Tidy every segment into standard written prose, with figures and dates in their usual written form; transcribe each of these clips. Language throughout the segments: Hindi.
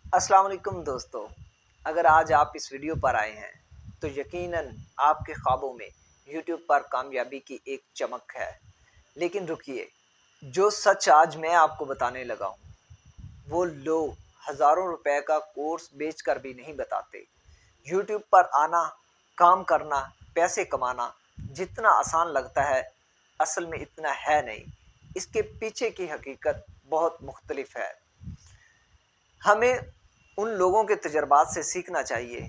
अस्सलाम वालेकुम दोस्तों। अगर आज आप इस वीडियो पर आए हैं तो यकीनन आपके ख्वाबों में यूट्यूब पर कामयाबी की एक चमक है। लेकिन रुकिए, जो सच आज मैं आपको बताने लगा हूँ वो लोग हज़ारों रुपए का कोर्स बेचकर भी नहीं बताते। यूट्यूब पर आना, काम करना, पैसे कमाना जितना आसान लगता है असल में इतना है नहीं। इसके पीछे की हकीकत बहुत मुख्तलिफ है। हमें उन लोगों के तजर्बात से सीखना चाहिए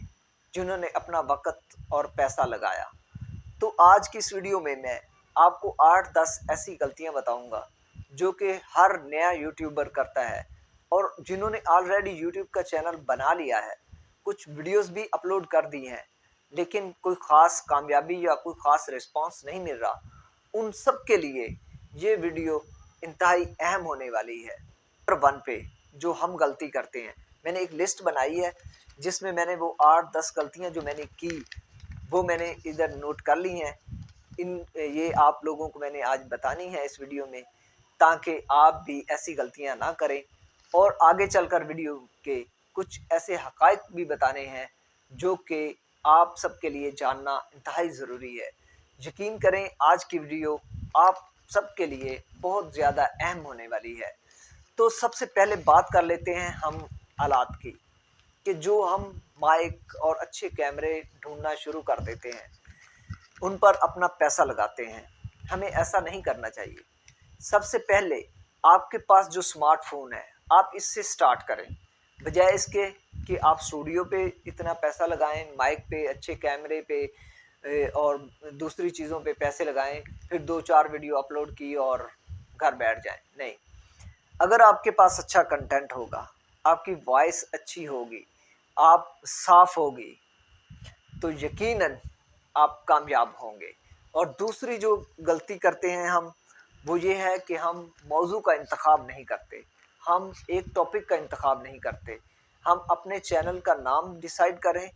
जिन्होंने अपना वक़्त और पैसा लगाया। तो आज की इस वीडियो में मैं आपको 8-10 ऐसी गलतियां बताऊंगा जो कि हर नया यूट्यूबर करता है और जिन्होंने ऑलरेडी यूट्यूब का चैनल बना लिया है, कुछ वीडियोस भी अपलोड कर दी हैं, लेकिन कोई ख़ास कामयाबी या कोई ख़ास रिस्पांस नहीं मिल रहा। उन सब के लिए ये वीडियो इंतहाई अहम होने वाली है। नंबर 1 पे जो हम गलती करते हैं, मैंने एक लिस्ट बनाई है जिसमें मैंने वो 8-10 गलतियां जो मैंने की वो मैंने इधर नोट कर ली हैं। ये आप लोगों को मैंने आज बतानी है इस वीडियो में, ताकि आप भी ऐसी गलतियां ना करें और आगे चलकर वीडियो के कुछ ऐसे हकायक भी बताने हैं जो कि आप सबके लिए जानना इंतहाई ज़रूरी है। यकीन करें, आज की वीडियो आप सबके लिए बहुत ज़्यादा अहम होने वाली है। तो सबसे पहले बात कर लेते हैं हम आलात की, कि जो हम माइक और अच्छे कैमरे ढूंढना शुरू कर देते हैं, उन पर अपना पैसा लगाते हैं। हमें ऐसा नहीं करना चाहिए। सबसे पहले आपके पास जो स्मार्टफोन है आप इससे स्टार्ट करें, बजाय इसके कि आप स्टूडियो पे इतना पैसा लगाएं, माइक पे, अच्छे कैमरे पे और दूसरी चीज़ों पे पैसे लगाएं, फिर 2-4 वीडियो अपलोड की और घर बैठ जाएं। नहीं, अगर आपके पास अच्छा कंटेंट होगा, आपकी वॉइस अच्छी होगी, आप साफ होगी, तो यकीनन आप कामयाब होंगे। और दूसरी जो गलती करते हैं हम, वो ये है कि हम मौजू का इंतखाब नहीं करते, हम एक टॉपिक का इंतखाब नहीं करते। हम अपने चैनल का नाम डिसाइड करें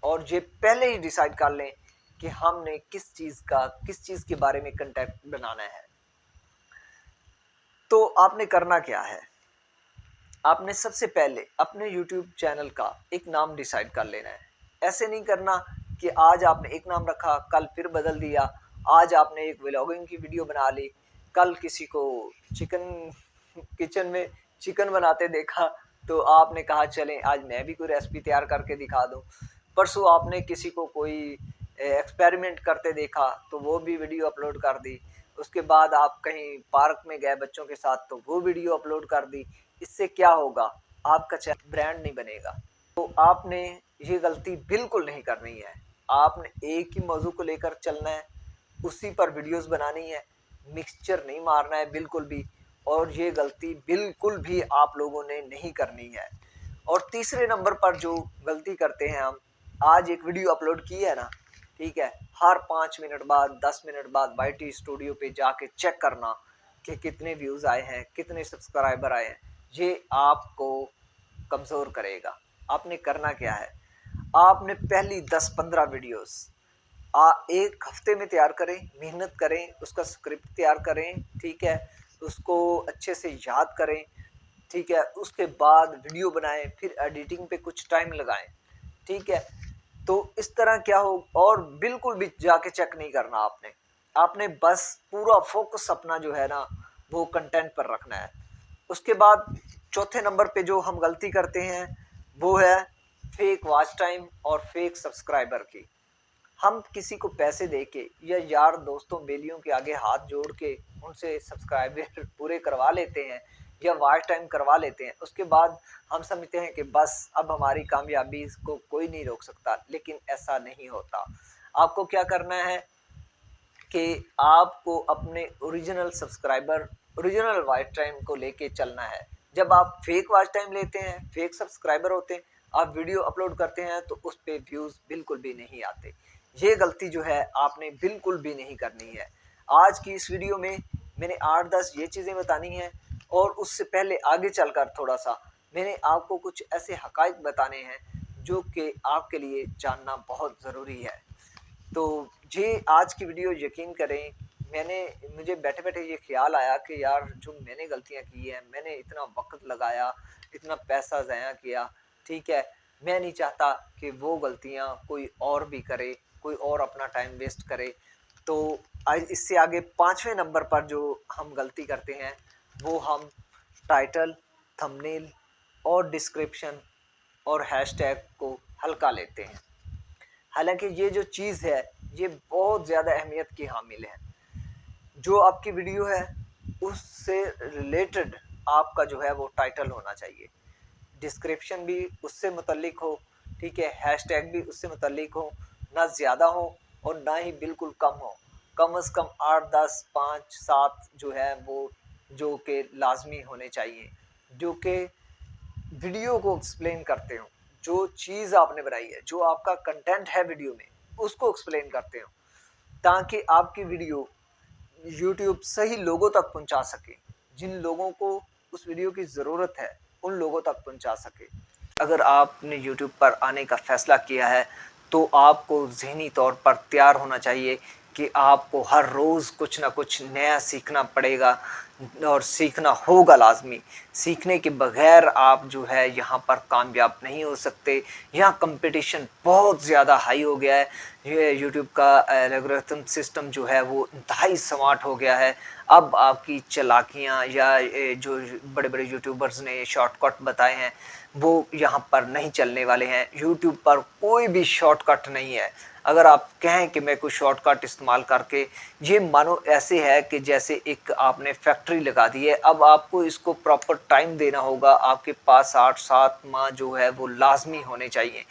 और ये पहले ही डिसाइड कर लें कि हमने किस चीज़ के बारे में कंटेंट बनाना है। तो आपने करना क्या है, आपने सबसे पहले अपने YouTube चैनल का एक नाम डिसाइड कर लेना है। ऐसे नहीं करना कि आज आपने एक नाम रखा, कल फिर बदल दिया। आज आपने एक व्लॉगिंग की वीडियो बना ली, कल किसी को चिकन किचन में चिकन बनाते देखा तो आपने कहा चलें आज मैं भी कोई रेसिपी तैयार करके दिखा दूं। परसों आपने किसी को कोई एक्सपेरिमेंट करते देखा तो वो भी वीडियो अपलोड कर दी। उसके बाद आप कहीं पार्क में गए बच्चों के साथ तो वो वीडियो अपलोड कर दी। इससे क्या होगा, आपका चैनल ब्रांड नहीं बनेगा। तो आपने ये गलती बिल्कुल नहीं करनी है। आपने एक ही मौजू को लेकर चलना है, उसी पर वीडियोस बनानी है, मिक्सचर नहीं मारना है बिल्कुल भी। और ये गलती बिल्कुल भी आप लोगों ने नहीं करनी है। और तीसरे नंबर पर जो गलती करते हैं हम, आज एक वीडियो अपलोड की है ना, ठीक है, हर 5 मिनट बाद 10 मिनट बाद YT स्टूडियो पे जाके चेक करना कि कितने व्यूज़ आए हैं, कितने सब्सक्राइबर आए हैं। ये आपको कमज़ोर करेगा। आपने करना क्या है, आपने पहली 10-15 वीडियोस एक हफ्ते में तैयार करें, मेहनत करें, उसका स्क्रिप्ट तैयार करें, ठीक है, उसको अच्छे से याद करें, ठीक है, उसके बाद वीडियो बनाएं, फिर एडिटिंग पे कुछ टाइम लगाएं, ठीक है। तो इस तरह क्या हो, और बिल्कुल भी जाके चेक नहीं करना आपने। आपने बस पूरा फोकस अपना जो है ना वो कंटेंट पर रखना है। उसके बाद चौथे नंबर पे जो हम गलती करते हैं वो है फेक वॉच टाइम और फेक सब्सक्राइबर की। हम किसी को पैसे देके या यार दोस्तों बेलियों के आगे हाथ जोड़ के उनसे सब्सक्राइबर पूरे करवा लेते हैं या वॉच टाइम करवा लेते हैं। उसके बाद हम समझते हैं कि बस अब हमारी कामयाबी को कोई नहीं रोक सकता, लेकिन ऐसा नहीं होता। आपको क्या करना है कि आपको अपने original subscriber, original watch time को लेके चलना है। जब आप फेक वॉच टाइम लेते हैं, फेक सब्सक्राइबर होते हैं, आप वीडियो अपलोड करते हैं तो उस पे व्यूज़ बिल्कुल भी नहीं आते। ये गलती जो है आपने बिल्कुल भी नहीं करनी है। आज की इस वीडियो में मैंने 8-10 ये चीज़ें बतानी हैं और उससे पहले आगे चलकर थोड़ा सा मैंने आपको कुछ ऐसे हकाइक बताने हैं जो कि आपके लिए जानना बहुत ज़रूरी है। तो ये आज की वीडियो यकीन करें मुझे बैठे बैठे ये ख्याल आया कि यार जो मैंने गलतियां की हैं, मैंने इतना वक्त लगाया, इतना पैसा ज़ाया किया, ठीक है, मैं नहीं चाहता कि वो गलतियां कोई और भी करे, कोई और अपना टाइम वेस्ट करे। तो आज इससे आगे 5वें नंबर पर जो हम गलती करते हैं वो हम टाइटल, थंबनेल और डिस्क्रिप्शन और हैशटैग को हल्का लेते हैं। हालांकि ये जो चीज़ है ये बहुत ज़्यादा अहमियत की हामिल है। जो आपकी वीडियो है उससे रिलेटेड आपका जो है वो टाइटल होना चाहिए, डिस्क्रिप्शन भी उससे मुतल्लिक हो, ठीक है, हैशटैग भी उससे मुतल्लिक हो, ना ज़्यादा हो और ना ही बिल्कुल कम हो। कम से कम 8, 10, 5, 7 जो है वो जो कि लाजमी होने चाहिए, जो कि वीडियो को एक्सप्लेन करते हो, जो चीज़ आपने बनाई है, जो आपका कंटेंट है वीडियो में, उसको एक्सप्लेन करते हो, ताकि आपकी वीडियो यूट्यूब सही लोगों तक पहुंचा सके, जिन लोगों को उस वीडियो की ज़रूरत है उन लोगों तक पहुंचा सके। अगर आपने यूट्यूब पर आने का फ़ैसला किया है तो आपको ज़हनी तौर पर तैयार होना चाहिए कि आपको हर रोज़ कुछ ना कुछ नया सीखना पड़ेगा और सीखना होगा लाजमी। सीखने के बगैर आप जो है यहाँ पर कामयाब नहीं हो सकते। यहाँ कंपटीशन बहुत ज़्यादा हाई हो गया है। ये यूट्यूब का एल्गोरिथम सिस्टम जो है वो इंतहाई स्मार्ट हो गया है। अब आपकी चालाकियाँ या जो बड़े बड़े यूट्यूबर्स ने शॉर्टकट बताए हैं वो यहाँ पर नहीं चलने वाले हैं। यूट्यूब पर कोई भी शॉर्टकट नहीं है। अगर आप कहें कि मैं कोई शॉर्टकट इस्तेमाल करके, ये मानो ऐसे है कि जैसे एक आपने फैक्ट्री लगा दी है, अब आपको इसको प्रॉपर टाइम देना होगा। आपके पास 8-7 माह जो है वो लाजमी होने चाहिए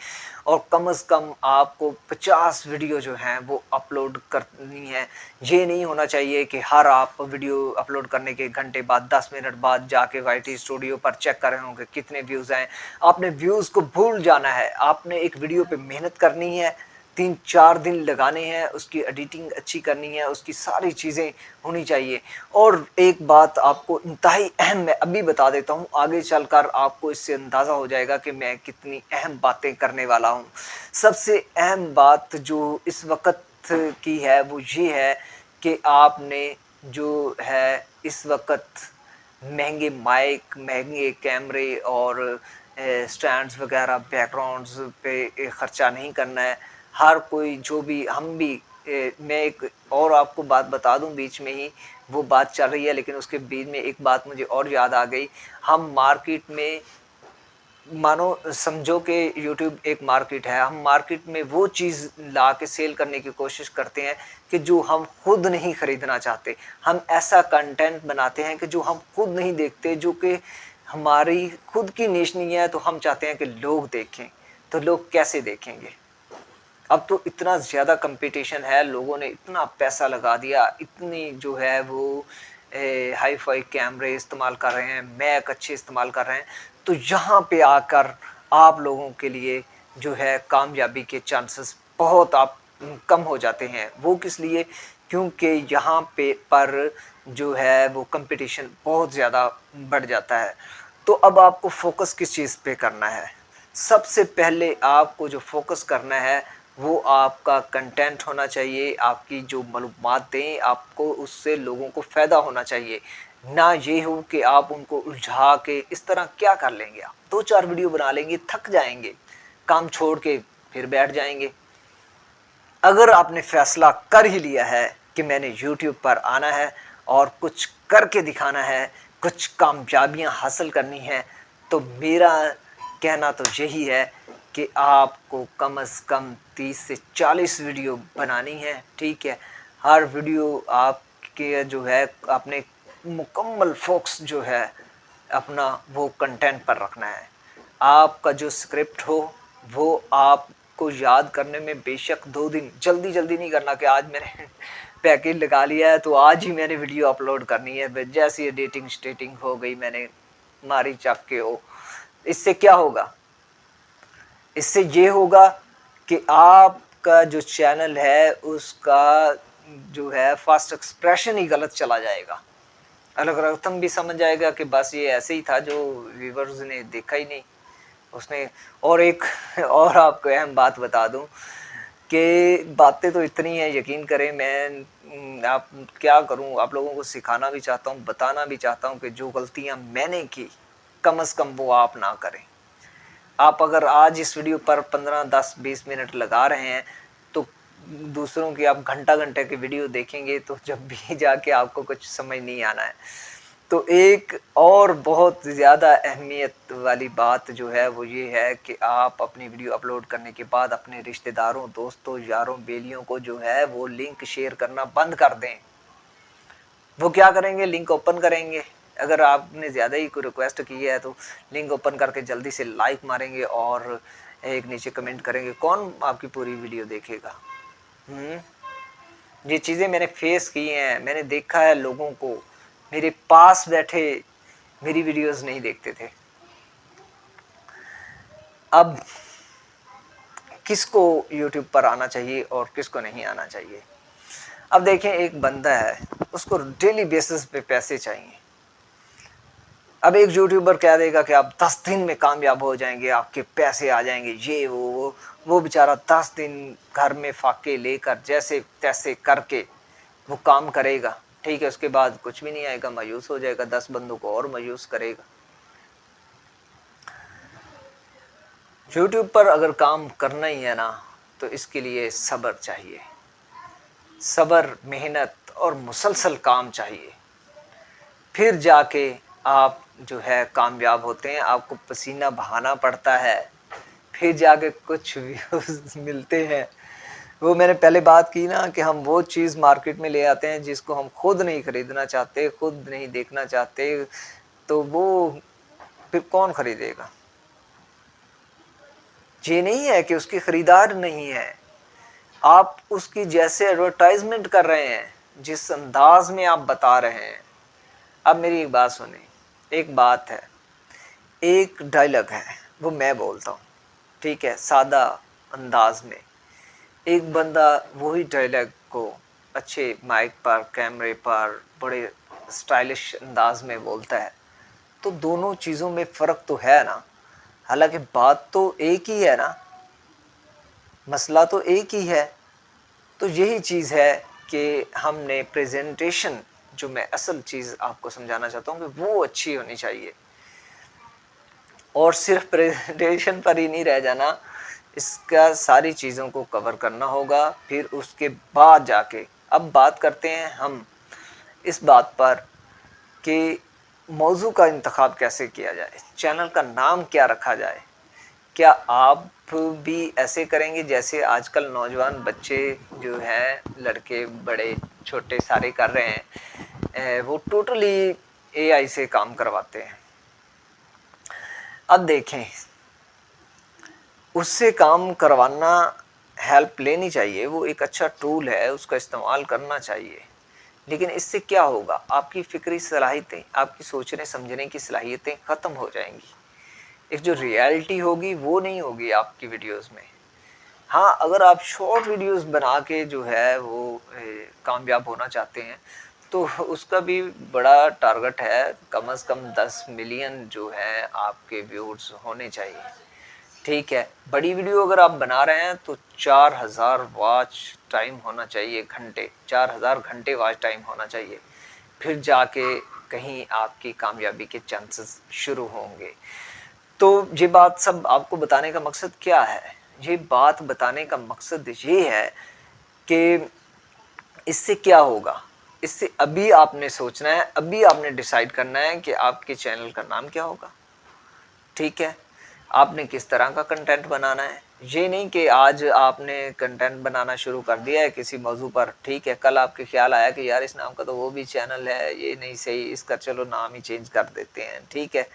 और कम से कम आपको 50 वीडियो जो हैं वो अपलोड करनी है। ये नहीं होना चाहिए कि हर आप वीडियो अपलोड करने के घंटे बाद 10 मिनट बाद जाके वाईटी स्टूडियो पर चेक कर रहे होंगे कितने व्यूज़ हैं। आपने व्यूज़ को भूल जाना है। आपने एक वीडियो पे मेहनत करनी है, 3-4 दिन लगाने हैं, उसकी एडिटिंग अच्छी करनी है, उसकी सारी चीज़ें होनी चाहिए। और एक बात आपको इंतहाई अहम मैं अभी बता देता हूँ, आगे चलकर आपको इससे अंदाज़ा हो जाएगा कि मैं कितनी अहम बातें करने वाला हूँ। सबसे अहम बात जो इस वक्त की है वो ये है कि आपने जो है इस वक्त महंगे माइक, महंगे कैमरे और स्टैंड्स वगैरह, बैकग्राउंड्स पे ख़र्चा नहीं करना है। हर कोई जो भी हम भी मैं एक और आपको बात बता दूं, बीच में ही वो बात चल रही है लेकिन उसके बीच में एक बात मुझे और याद आ गई। हम मार्केट में मानो समझो कि यूट्यूब एक मार्केट है, हम मार्केट में वो चीज़ ला के सेल करने की कोशिश करते हैं कि जो हम खुद नहीं ख़रीदना चाहते। हम ऐसा कंटेंट बनाते हैं कि जो हम खुद नहीं देखते, जो कि हमारी खुद की नीश नहीं है, तो हम चाहते हैं कि लोग देखें। तो लोग कैसे देखेंगे? अब तो इतना ज़्यादा कंपटीशन है, लोगों ने इतना पैसा लगा दिया, इतनी जो है वो हाई फाई कैमरे इस्तेमाल कर रहे हैं, मैक अच्छे इस्तेमाल कर रहे हैं। तो यहाँ पे आकर आप लोगों के लिए जो है कामयाबी के चांसेस बहुत आप कम हो जाते हैं। वो किस लिए? क्योंकि यहाँ पे पर जो है वो कंपटीशन बहुत ज़्यादा बढ़ जाता है। तो अब आपको फोकस किस चीज़ पे करना है? सबसे पहले आपको जो फोकस करना है वो आपका कंटेंट होना चाहिए। आपकी जो मालूमातें आपको उससे लोगों को फ़ायदा होना चाहिए, ना ये हो कि आप उनको उलझा के इस तरह क्या कर लेंगे। आप 2-4 वीडियो बना लेंगे, थक जाएंगे, काम छोड़ के फिर बैठ जाएंगे। अगर आपने फ़ैसला कर ही लिया है कि मैंने यूट्यूब पर आना है और कुछ करके दिखाना है, कुछ कामयाबियां हासिल करनी है, तो मेरा कहना तो यही है कि आपको कम से कम 30 से 40 वीडियो बनानी है, ठीक है। हर वीडियो आपके जो है आपने मुकम्मल फोकस जो है अपना वो कंटेंट पर रखना है। आपका जो स्क्रिप्ट हो वो आपको याद करने में बेशक 2 दिन, जल्दी जल्दी नहीं करना कि आज मैंने पैकेज लगा लिया है तो आज ही मैंने वीडियो अपलोड करनी है, जैसी एडिटिंग स्टेटिंग हो गई मैंने मारी चक के हो। इससे क्या होगा? इससे ये होगा कि आपका जो चैनल है उसका जो है फास्ट एक्सप्रेशन ही गलत चला जाएगा। एल्गोरिथम भी समझ जाएगा कि बस ये ऐसे ही था, जो व्यूवर्स ने देखा ही नहीं उसने। और एक और आपको अहम बात बता दूं कि बातें तो इतनी हैं, यकीन करें मैं आप क्या करूं, आप लोगों को सिखाना भी चाहता हूं, बताना भी चाहता हूं कि जो गलतियां मैंने की कम से कम वो आप ना करें। आप अगर आज इस वीडियो पर 15, 10, 20 मिनट लगा रहे हैं तो दूसरों की आप घंटा घंटे की वीडियो देखेंगे तो जब भी जाके आपको कुछ समझ नहीं आना है। तो एक और बहुत ज़्यादा अहमियत वाली बात जो है वो ये है कि आप अपनी वीडियो अपलोड करने के बाद अपने रिश्तेदारों, दोस्तों, यारों, बेलियों को जो है वो लिंक शेयर करना बंद कर दें। वो क्या करेंगे, लिंक ओपन करेंगे, अगर आपने ज़्यादा ही कोई रिक्वेस्ट की है तो लिंक ओपन करके जल्दी से लाइक मारेंगे और एक नीचे कमेंट करेंगे। कौन आपकी पूरी वीडियो देखेगा? ये चीज़ें मैंने फेस की हैं, मैंने देखा है लोगों को, मेरे पास बैठे मेरी वीडियोस नहीं देखते थे। अब किसको यूट्यूब पर आना चाहिए और किसको नहीं आना चाहिए? अब देखें, एक बंदा है, उसको डेली बेसिस पे पैसे चाहिए। अब एक यूट्यूबर कह देगा कि आप 10 दिन में कामयाब हो जाएंगे, आपके पैसे आ जाएंगे, ये वो बेचारा 10 दिन घर में फाके लेकर जैसे तैसे करके वो काम करेगा, ठीक है, उसके बाद कुछ भी नहीं आएगा, मायूस हो जाएगा, 10 बंदों को और मायूस करेगा। यूट्यूब पर अगर काम करना ही है ना तो इसके लिए सब्र चाहिए, सब्र, मेहनत और मुसलसल काम चाहिए, फिर जाके आप जो है कामयाब होते हैं। आपको पसीना बहाना पड़ता है, फिर जाके कुछ व्यूज मिलते हैं। वो मैंने पहले बात की ना कि हम वो चीज़ मार्केट में ले आते हैं जिसको हम खुद नहीं खरीदना चाहते, खुद नहीं देखना चाहते, तो वो फिर कौन खरीदेगा? ये नहीं है कि उसकी खरीदार नहीं है, आप उसकी जैसे एडवर्टाइजमेंट कर रहे हैं, जिस अंदाज में आप बता रहे हैं। अब मेरी एक बात सुने, एक बात है, एक डायलॉग है, वो मैं बोलता हूँ, ठीक है, सादा अंदाज में। एक बंदा वही डायलॉग को अच्छे माइक पर, कैमरे पर, बड़े स्टाइलिश अंदाज में बोलता है, तो दोनों चीज़ों में फ़र्क तो है ना। हालांकि बात तो एक ही है ना, मसला तो एक ही है। तो यही चीज़ है कि हमने प्रेजेंटेशन, जो मैं असल चीज़ आपको समझाना चाहता हूँ कि वो अच्छी होनी चाहिए, और सिर्फ प्रेजेंटेशन पर ही नहीं रह जाना, इसका सारी चीज़ों को कवर करना होगा। फिर उसके बाद जाके अब बात करते हैं हम इस बात पर कि मौजू का इंतखाब कैसे किया जाए, चैनल का नाम क्या रखा जाए। क्या आप भी ऐसे करेंगे जैसे आजकल नौजवान बच्चे जो हैं, लड़के बड़े छोटे सारे कर रहे हैं, वो टोटली एआई से काम करवाते हैं। अब देखें, उससे काम करवाना, हेल्प लेनी चाहिए, वो एक अच्छा टूल है, उसका इस्तेमाल करना चाहिए, लेकिन इससे क्या होगा, आपकी फ़िक्री सलाहियतें, आपकी सोचने समझने की सलाहियतें ख़त्म हो जाएंगी। एक जो रियलिटी होगी वो नहीं होगी आपकी वीडियोस में। हाँ, अगर आप शॉर्ट वीडियोस बना के जो है वो कामयाब होना चाहते हैं तो उसका भी बड़ा टारगेट है, कम से कम 10 मिलियन जो है आपके व्यूज़ होने चाहिए, ठीक है। बड़ी वीडियो अगर आप बना रहे हैं तो 4000 वॉच टाइम होना चाहिए, घंटे, 4000 घंटे वॉच टाइम होना चाहिए, फिर जाके कहीं आपकी कामयाबी के चांसेस शुरू होंगे। तो ये बात सब आपको बताने का मकसद क्या है? ये बात बताने का मकसद ये है कि इससे क्या होगा? इससे अभी आपने सोचना है, अभी आपने डिसाइड करना है कि आपके चैनल का नाम क्या होगा, ठीक है? आपने किस तरह का कंटेंट बनाना है। ये नहीं कि आज आपने कंटेंट बनाना शुरू कर दिया है किसी मौजू पर, ठीक है, कल आपके ख्याल आया कि यार इस नाम का तो वो भी चैनल है, ये नहीं सही, इसका चलो नाम ही चेंज कर देते हैं, ठीक है।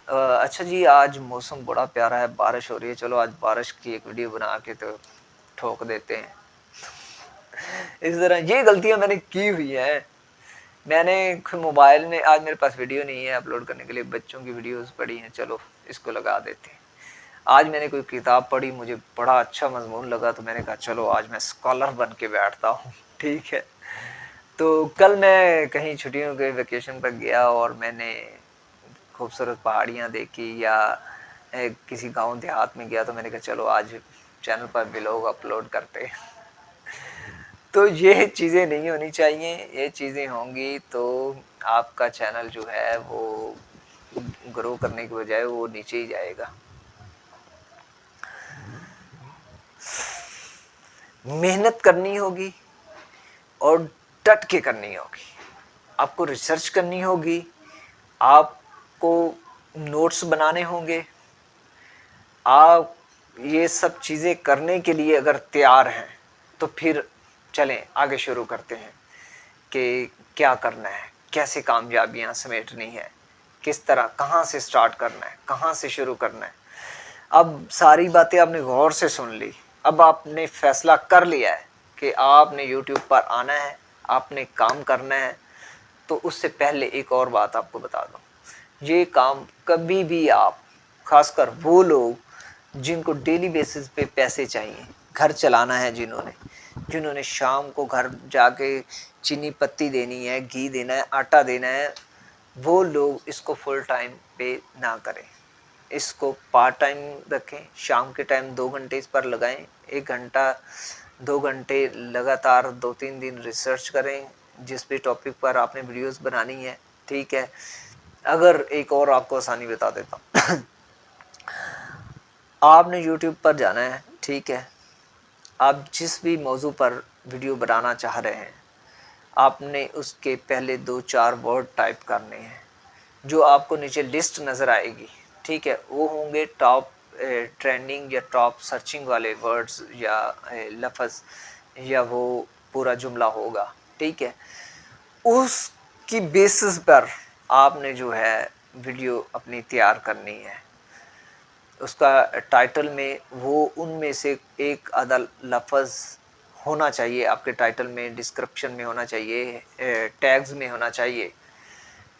अच्छा जी, आज मौसम बड़ा प्यारा है, बारिश हो रही है, चलो आज बारिश की एक वीडियो बना के तो ठोक देते हैं। इस तरह ये गलतियां मैंने की हुई हैं। मैंने मोबाइल में, आज मेरे पास वीडियो नहीं है अपलोड करने के लिए, बच्चों की वीडियोस पड़ी हैं, चलो इसको लगा देते हैं। आज मैंने कोई किताब पढ़ी, मुझे बड़ा अच्छा मजमून लगा, तो मैंने कहा चलो आज मैं स्कॉलर बन के बैठता हूँ, ठीक है। तो कल मैं कहीं छुट्टियों के वेकेशन पर गया और मैंने खूबसूरत पहाड़ियाँ देखी, या किसी गांव देहात में गया, तो मैंने कहा चलो आज चैनल पर व्लॉग अपलोड करते। तो ये चीज़ें नहीं होनी चाहिए। ये चीज़ें होंगी तो आपका चैनल जो है वो ग्रो करने के बजाय वो नीचे ही जाएगा। मेहनत करनी होगी और डट के करनी होगी। आपको रिसर्च करनी होगी, आपको नोट्स बनाने होंगे। आप ये सब चीज़ें करने के लिए अगर तैयार हैं तो फिर चलें आगे शुरू करते हैं कि क्या करना है, कैसे कामयाबियां समेटनी है, किस तरह, कहाँ से स्टार्ट करना है, कहाँ से शुरू करना है। अब सारी बातें आपने गौर से सुन ली। अब आपने फैसला कर लिया है कि आपने YouTube पर आना है, आपने काम करना है। तो उससे पहले एक और बात आपको बता दूं, ये काम कभी भी आप, खासकर वो लोग जिनको डेली बेसिस पे पैसे चाहिए, घर चलाना है, जिन्होंने शाम को घर जाके चीनी पत्ती देनी है, घी देना है, आटा देना है, वो लोग इसको फुल टाइम पे ना करें। इसको पार्ट टाइम रखें। शाम के टाइम 2 घंटे इस पर लगाएं, 1 घंटा 2 घंटे लगातार 2-3 दिन रिसर्च करें जिस भी टॉपिक पर आपने वीडियोस बनानी है। ठीक है। अगर एक और आपको आसानी बता देता हूँ आपने YouTube पर जाना है, ठीक है, आप जिस भी मौजू पर वीडियो बनाना चाह रहे हैं, आपने उसके पहले 2-4 वर्ड टाइप करने हैं जो आपको नीचे लिस्ट नज़र आएगी। ठीक है, वो होंगे टॉप ट्रेंडिंग या टॉप सर्चिंग वाले वर्ड्स या लफ्ज़, या वो पूरा जुमला होगा। ठीक है, उसकी बेसिस पर आपने जो है वीडियो अपनी तैयार करनी है। उसका टाइटल में वो उनमें से एक आधा लफ्ज़ होना चाहिए, आपके टाइटल में, डिस्क्रिप्शन में होना चाहिए, टैग्स में होना चाहिए।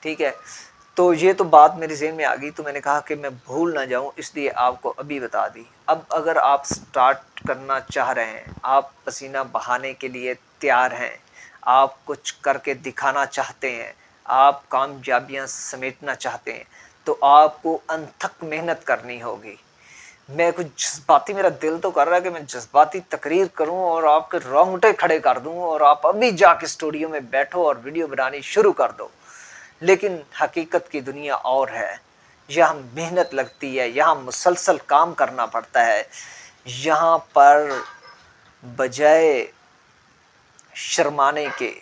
ठीक है, तो ये तो बात मेरे ज़हन में आ गई, तो मैंने कहा कि मैं भूल ना जाऊं, इसलिए आपको अभी बता दी। अब अगर आप स्टार्ट करना चाह रहे हैं, आप पसीना बहाने के लिए तैयार हैं, आप कुछ करके दिखाना चाहते हैं, आप कामयाबियां समेटना चाहते हैं, तो आपको अनथक मेहनत करनी होगी। मैं कुछ जज्बाती, मेरा दिल तो कर रहा है कि मैं जज्बाती तकरीर करूं और आपके रोंगटे खड़े कर दूं और आप अभी जाके स्टूडियो में बैठो और वीडियो बनानी शुरू कर दो। लेकिन हकीकत की दुनिया और है। यहाँ मेहनत लगती है, यहाँ मुसलसल काम करना पड़ता है। यहाँ पर बजाय शर्माने के,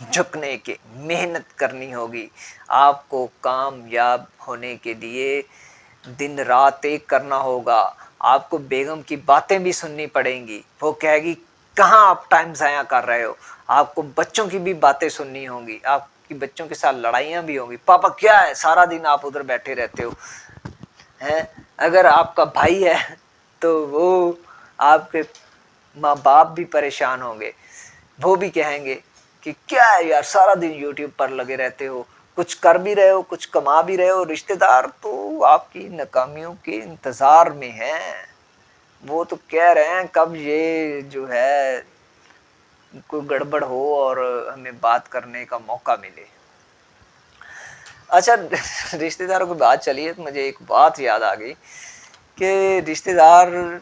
झुकने के, मेहनत करनी होगी। आपको कामयाब होने के लिए दिन रात एक करना होगा। आपको बेगम की बातें भी सुननी पड़ेंगी, वो कहेगी कहाँ आप टाइम ज़ाया कर रहे हो। आपको बच्चों की भी बातें सुननी होंगी, आपकी बच्चों के साथ लड़ाइयाँ भी होंगी, पापा क्या है सारा दिन आप उधर बैठे रहते हो हैं। अगर आपका भाई है तो वो, आपके माँ बाप भी परेशान होंगे, वो भी कहेंगे कि क्या है यार सारा दिन YouTube पर लगे रहते हो, कुछ कर भी रहे हो, कुछ कमा भी रहे हो। रिश्तेदार तो आपकी नाकामियों के इंतज़ार में हैं, वो तो कह रहे हैं कब ये जो है कोई गड़बड़ हो और हमें बात करने का मौका मिले। अच्छा रिश्तेदारों की बात चली है तो मुझे एक बात याद आ गई कि रिश्तेदार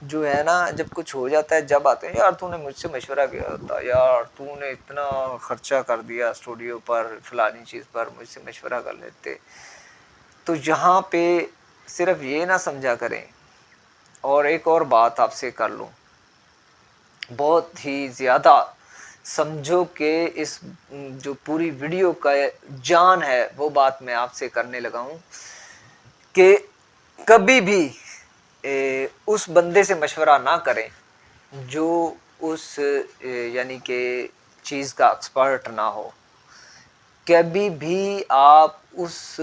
जो है ना, जब कुछ हो जाता है, जब आते हैं, यार तूने मुझसे मशवरा किया होता, यार तूने इतना खर्चा कर दिया स्टूडियो पर, फलानी चीज़ पर, मुझसे मशवरा कर लेते। तो यहाँ पे सिर्फ ये ना समझा करें। और एक और बात आपसे कर लूँ, बहुत ही ज़्यादा समझो कि इस जो पूरी वीडियो का जान है वो बात मैं आपसे करने लगा हूँ कि कभी भी उस बंदे से मशवरा ना करें जो उस यानी कि चीज़ का एक्सपर्ट ना हो। कभी भी आप उस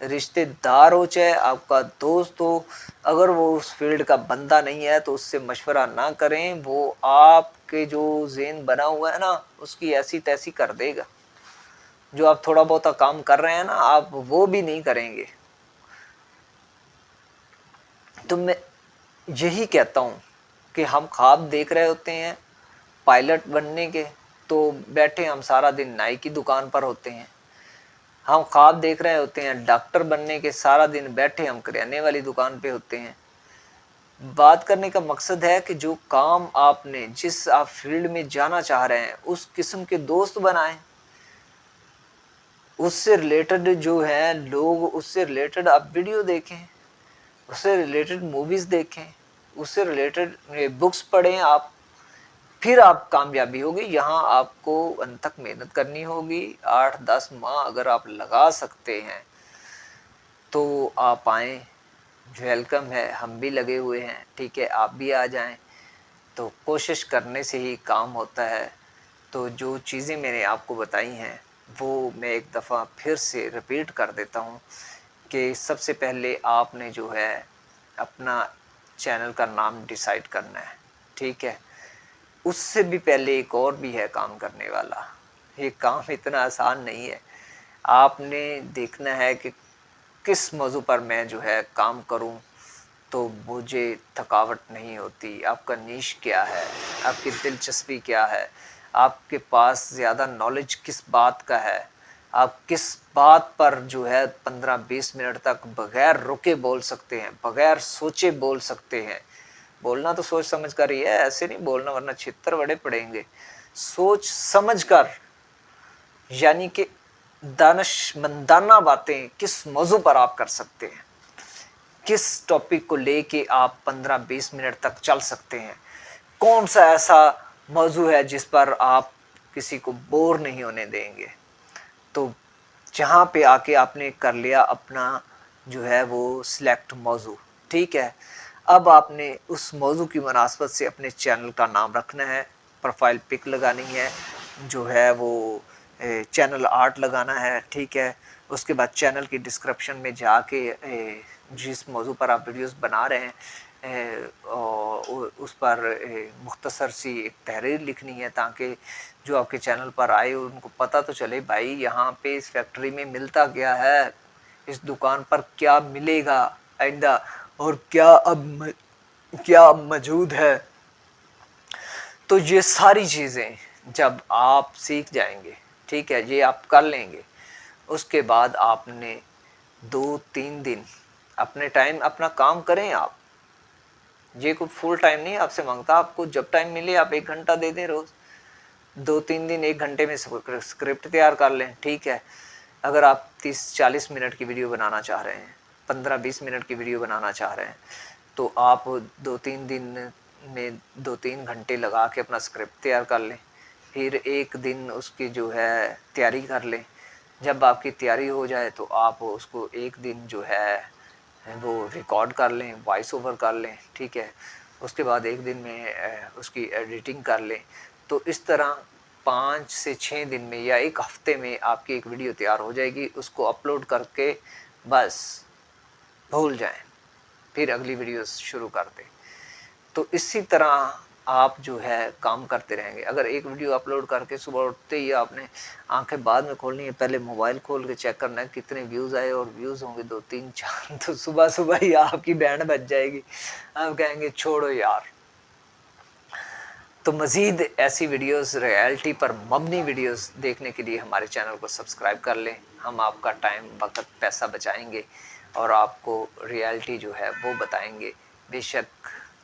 रिश्तेदार हो चाहे आपका दोस्त हो, अगर वो उस फील्ड का बंदा नहीं है तो उससे मशवरा ना करें। वो आपके जो ज़हन बना हुआ है ना उसकी ऐसी तैसी कर देगा। जो आप थोड़ा बहुत काम कर रहे हैं ना, आप वो भी नहीं करेंगे। तो मैं यही कहता हूँ कि हम ख्वाब देख रहे होते हैं पायलट बनने के, तो बैठे हम सारा दिन नाई की दुकान पर होते हैं। हम ख्वाब देख रहे होते हैं डॉक्टर बनने के, सारा दिन बैठे हम किराने वाली दुकान पे होते हैं। बात करने का मकसद है कि जो काम आपने, जिस आप फील्ड में जाना चाह रहे हैं, उस किस्म के दोस्त बनाएं, उससे रिलेटेड जो है लोग, उससे रिलेटेड आप वीडियो देखें, उससे रिलेटेड मूवीज देखें, उससे रिलेटेड बुक्स पढ़ें आप, फिर आप कामयाबी होगी। यहाँ आपको अनथक मेहनत करनी होगी। 8-10 माह अगर आप लगा सकते हैं तो आप आएँ, वेलकम है, हम भी लगे हुए हैं, ठीक है, आप भी आ जाएं। तो कोशिश करने से ही काम होता है। तो जो चीज़ें मैंने आपको बताई हैं वो मैं एक दफ़ा फिर से रिपीट कर देता हूँ कि सबसे पहले आपने जो है अपना चैनल का नाम डिसाइड करना है, ठीक है। उससे भी पहले एक और भी है काम करने वाला। ये काम इतना आसान नहीं है। आपने देखना है कि किस मौजू पर मैं जो है काम करूं तो मुझे थकावट नहीं होती। आपका नीश क्या है, आपकी दिलचस्पी क्या है, आपके पास ज़्यादा नॉलेज किस बात का है, आप किस बात पर जो है 15-20 मिनट तक बगैर रुके बोल सकते हैं, बगैर सोचे बोल सकते हैं। बोलना तो सोच समझ कर ही है, ऐसे नहीं बोलना वरना छितर बड़े पड़ेंगे। सोच समझ कर, यानी कि दानशमंदाना बातें किस मौजू पर आप कर सकते हैं, किस टॉपिक को लेके आप 15-20 मिनट तक चल सकते हैं, कौन सा ऐसा मौजू है जिस पर आप किसी को बोर नहीं होने देंगे। तो जहाँ पे आके आपने कर लिया अपना जो है वो सिलेक्ट मौजू, ठीक है। अब आपने उस मौजू की मुनासबत से अपने चैनल का नाम रखना है, प्रोफाइल पिक लगानी है, जो है वो चैनल आर्ट लगाना है, ठीक है। उसके बाद चैनल की डिस्क्रिप्शन में जाके जिस मौजू पर आप वीडियोस बना रहे हैं उस पर मुख्तसर सी एक तहरीर लिखनी है, ताकि जो आपके चैनल पर आए उनको पता तो चले भाई यहाँ पे इस फैक्ट्री में मिलता क्या है, इस दुकान पर क्या मिलेगा आइंदा, और क्या अब मौजूद है। तो ये सारी चीज़ें जब आप सीख जाएंगे, ठीक है, ये आप कर लेंगे, उसके बाद आपने 2-3 दिन अपने टाइम अपना काम करें आप। ये कोई फुल टाइम नहीं आपसे मांगता, आपको जब टाइम मिले आप 1 घंटा दे दें रोज़। 2-3 दिन 1 घंटे में स्क्रिप्ट तैयार कर लें, ठीक है। अगर आप 30-40 मिनट की वीडियो बनाना चाह रहे हैं, 15-20 मिनट की वीडियो बनाना चाह रहे हैं, तो आप 2-3 दिन में 2-3 घंटे लगा के अपना स्क्रिप्ट तैयार कर लें। फिर 1 दिन उसकी जो है तैयारी कर लें। जब आपकी तैयारी हो जाए तो आप उसको 1 दिन जो है वो रिकॉर्ड कर लें, वॉइस ओवर कर लें, ठीक है। उसके बाद 1 दिन में उसकी एडिटिंग कर लें। तो इस तरह 5 से 6 दिन में या 1 हफ्ते में आपकी एक वीडियो तैयार हो जाएगी। उसको अपलोड करके बस भूल जाएं, फिर अगली वीडियो शुरू कर दें। तो इसी तरह आप जो है काम करते रहेंगे। अगर एक वीडियो अपलोड करके सुबह उठते ही आपने आंखें बाद में खोलनी है, पहले मोबाइल खोल के चेक करना है कितने व्यूज़ आए, और व्यूज़ होंगे 2-3-4 तो सुबह सुबह ही आपकी बैंड बज जाएगी। आप कहेंगे छोड़ो यार। तो मज़ीद ऐसी वीडियोस, रियलिटी पर मबनी वीडियोस देखने के लिए हमारे चैनल को सब्सक्राइब कर लें। हम आपका टाइम, वक्त, पैसा बचाएंगे और आपको रियलिटी जो है वो बताएंगे। बेशक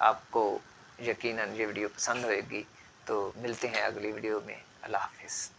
आपको यकीनन ये वीडियो पसंद होएगी। तो मिलते हैं अगली वीडियो में। अल्लाह हाफिज़।